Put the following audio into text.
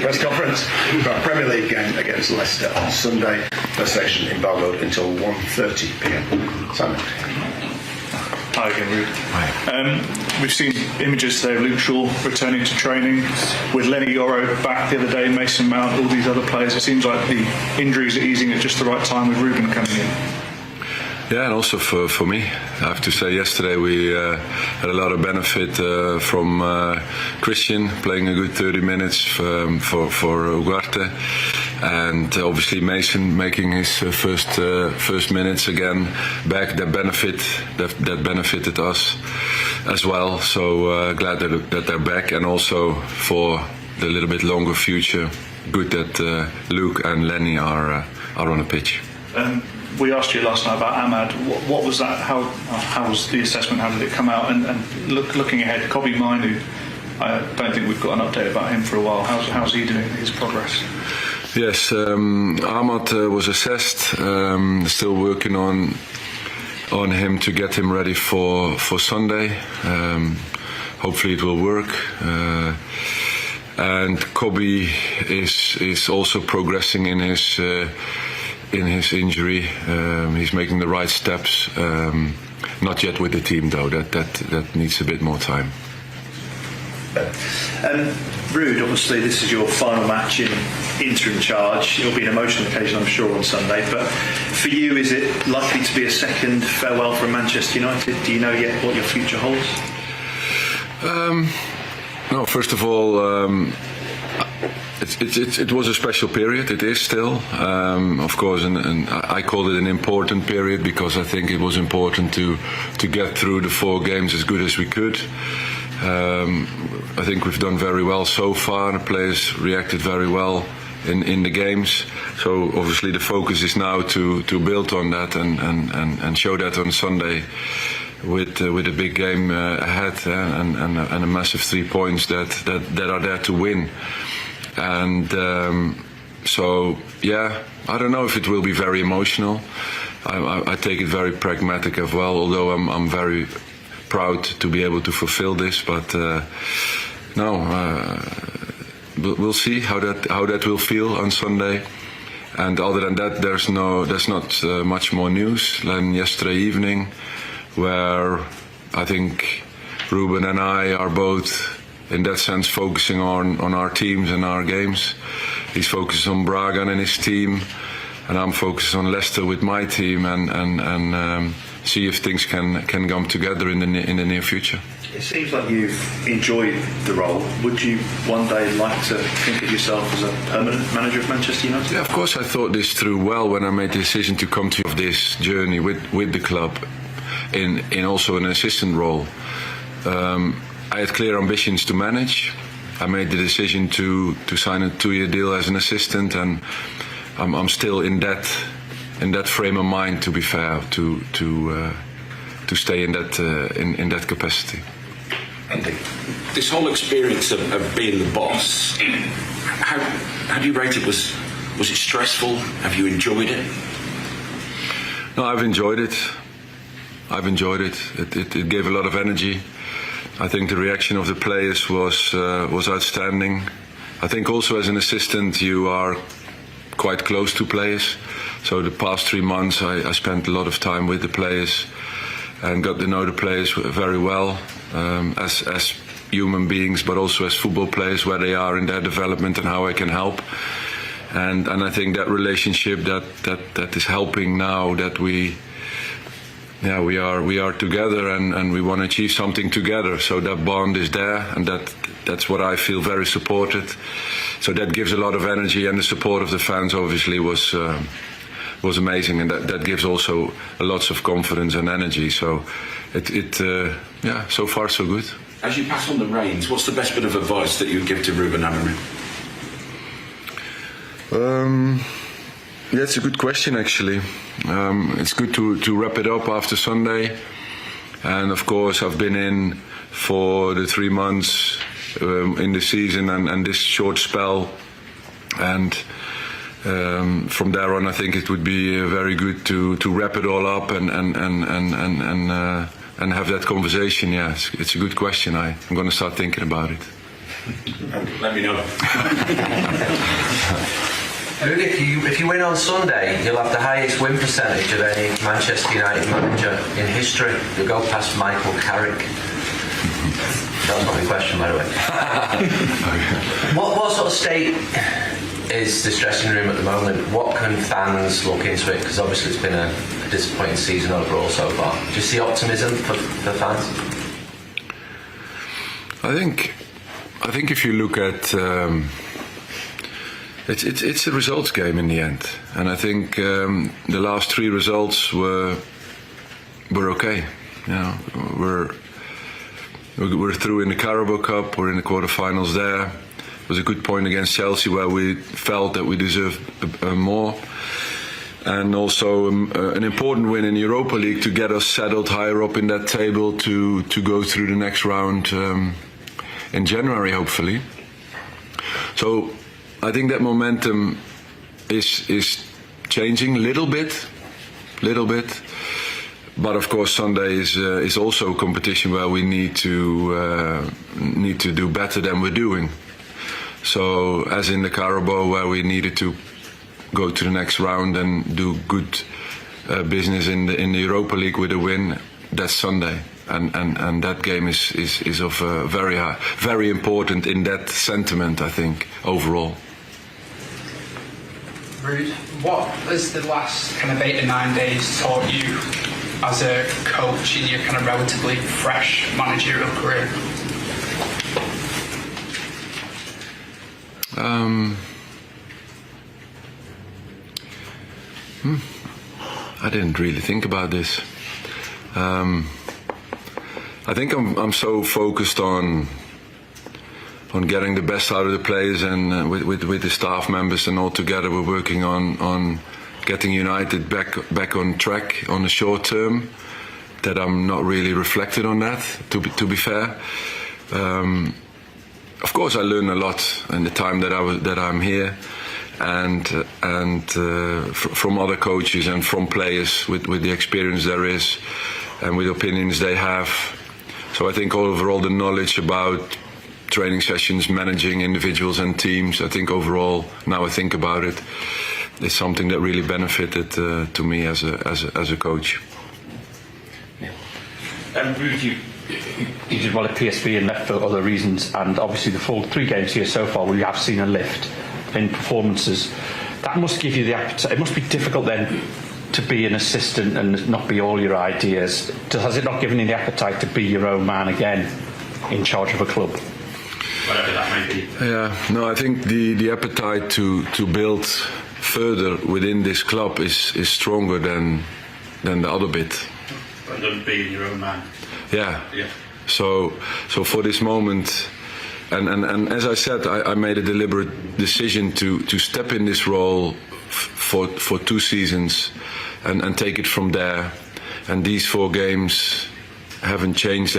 press conference. We've got a Premier League game against Leicester on Sunday. First session embargoed until 1:30 p.m. Simon. Hi again, Ruud. We've seen images today of Luke Shaw returning to training, with Lenny Yoro back the other day, Mason Mount, all these other players. It seems like the injuries are easing at just the right time with Ruben coming in. Yeah, and also for me, I have to say, yesterday we had a lot of benefit from Christian playing a good 30 minutes for Ugarte, and obviously Mason making his first minutes again back. That benefited us as well. So glad that they're back, and also for the little bit longer future, good that Luke and Lenny are on the pitch. We asked you last night about Ahmad. What was that? How was the assessment? How did it come out? And looking ahead, Kobbie Mainoo, I don't think we've got an update about him for a while. How's he doing? His progress? Yes, Ahmad was assessed. Still working on him to get him ready for Sunday. Hopefully it will work. And Kobbie is also progressing in his injury. He's making the right steps. Not yet with the team though. That needs a bit more time. Ruud, obviously this is your final match in interim charge. It'll be an emotional occasion, I'm sure, on Sunday. But for you, is it likely to be a second farewell from Manchester United? Do you know yet what your future holds? No. First of all. It was a special period. It is still, of course, and I called it an important period because I think it was important to get through the 4 games as good as we could. I think we've done very well so far. The players reacted very well in the games. So obviously the focus is now to build on that and show that on Sunday with a big game ahead and a massive 3 points that are there to win. And so, yeah, I don't know if it will be very emotional. I take it very pragmatic as well, although I'm very proud to be able to fulfill this. But we'll see how that will feel on Sunday. And other than that, there's not much more news than yesterday evening, where I think Ruben and I are both, in that sense, focusing on our teams and our games. He's focused on Braga and his team, and I'm focused on Leicester with my team, and see if things can come together in the near future. It seems like you've enjoyed the role. Would you one day like to think of yourself as a permanent manager of Manchester United? Yeah, of course. I thought this through well when I made the decision to come to this journey with the club, in also an assistant role. I had clear ambitions to manage. I made the decision to sign a 2-year deal as an assistant, and I'm still in that frame of mind. To be fair, to stay in that capacity. Andy, this whole experience of being the boss, how do you rate it? Was it stressful? Have you enjoyed it? No, I've enjoyed it. It gave a lot of energy. I think the reaction of the players was outstanding. I think also as an assistant you are quite close to players. So the past 3 months I spent a lot of time with the players and got to know the players very well, as human beings, but also as football players, where they are in their development and how I can help. And I think that relationship that is helping now that we are together and we want to achieve something together. So that bond is there, and that's what I feel very supported. So that gives a lot of energy, and the support of the fans obviously was amazing, and that gives also lots of confidence and energy. So so far so good. As you pass on the reins, what's the best bit of advice that you would give to Ruben Amorim? Yeah, it's a good question actually. It's good to wrap it up after Sunday, and of course I've been in for the 3 months in the season and this short spell, and from there on I think it would be very good to wrap it all up and have that conversation. Yeah, it's a good question. I'm going to start thinking about it. Let me know. Ruud, if you win on Sunday, you'll have the highest win percentage of any Manchester United manager in history. You'll go past Michael Carrick. That was not my question, by the way. What sort of state is this dressing room at the moment? What can fans look into it? Because obviously it's been a disappointing season overall so far. Do you see optimism for fans? I think if you look at it's a results game in the end, and I think the last 3 results were okay. You know, we're through in the Carabao Cup. We're in the quarterfinals there. It was a good point against Chelsea where we felt that we deserved more, and also an important win in the Europa League to get us settled higher up in that table to go through the next round in January, hopefully. So I think that momentum is changing a little bit. But of course, Sunday is also a competition where we need to do better than we're doing. So, as in the Carabao, where we needed to go to the next round and do good business in the Europa League with a win, that's Sunday, and that game is of very important in that sentiment, I think, overall. Ruud, what has the last kind of 8 to 9 days taught you as a coach in your kind of relatively fresh managerial career? I didn't really think about this. I think I'm so focused on getting the best out of the players, and with the staff members and all together, we're working on getting United back on track on the short term. That I'm not really reflected on that. To be fair. Of course, I learn a lot in the time that I'm here, and from other coaches and from players with the experience there is, and with opinions they have. So I think overall the knowledge about training sessions, managing individuals and teams, I think overall, now I think about it, is something that really benefited to me as a coach. Ruud, you did well at PSV and left for other reasons, and obviously the full 3 games here so far, we have seen a lift in performances. That must give you the appetite. It must be difficult then to be an assistant and not be all your ideas. Has it not given you the appetite to be your own man again in charge of a club? Whatever that may be. Yeah, no, I think the appetite to build further within this club is stronger than the other bit. But not being your own man. Yeah. So for this moment, and as I said, I made a deliberate decision to step in this role for 2 seasons and take it from there. And these 4 games haven't changed